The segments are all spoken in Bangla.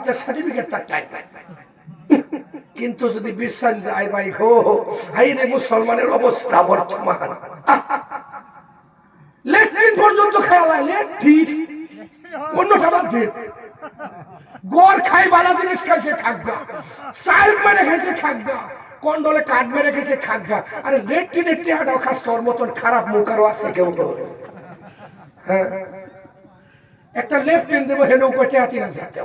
জামাতের সার্টিফিকেট তার টাইম। কিন্তু যদি বিশ্বাস যায় ভাই গো, এই রে মুসলমানের অবস্থা বর্তমান, লেট্রিন পর্যন্ত খেয়াল, লেট্রিন অন্যটা বাদ দিয়ে গড় খাই, বালা জিনিস খাইছে খাগা, চাল মেরে খাইছে খাগা, কন্ডলে কাঠ মেরে খেয়েছে খাগা। আরে লেট্রিনের টেহাটাও খাস, তোর মতন খারাপ মুখ আরো আছে কেউ তো। হ্যাঁ, একটা লেফটিন দেবো হেনু কোটে হাতি না যেতে,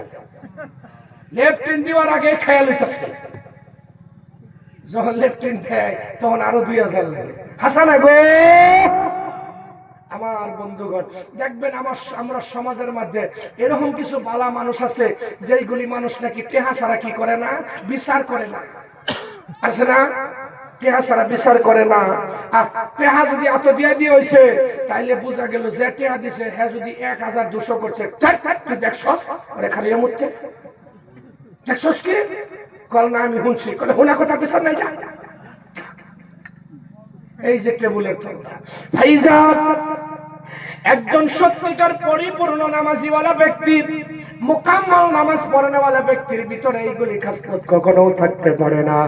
লেফটিন দেওয়ার আগে খেয়াল হইতেছে, যখন লেফটিন দেয় তখন আরো 2000 লাগে। হাসানা গো আমার বন্ধুগণ, দেখবেন আমরা সমাজের মধ্যে এরকম কিছু বালা মানুষ আছে যেইগুলি মানুষ নাকি টেহা ছাড়া কি করে না, বিচার করে না। আছে না? টেহা ছাড়া বিচার করে না। টেহা যদি এত দিয়ে দিয়ে হয়েছে তাইলে বোঝা গেল যে টেহা দিছে হ্যাঁ যদি 1200 করছে, দেখছস খালি মধ্যে দেখছস কি কল না, আমি শুনছি কলে হোনা কথা বিচার নাই যা। এই যে টেবুলের ভাইজান, একজন সত্যিকার পরিপূর্ণ নামাজিওয়ালা ব্যক্তি, মুকাম্মাল নামাজ পড়ানোওয়ালা ব্যক্তির ভিতরে এইগুলি খাসলত কখনো থাকতে পারে না।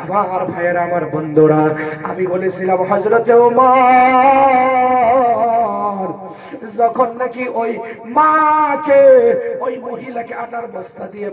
আমার ভাইয়েরা, আমার বন্ধুরা, আমি বলেছিলাম হযরতে ওমর যখন নাকি ওই মাকে, ওই মহিলাকে আটার বস্তা দিয়ে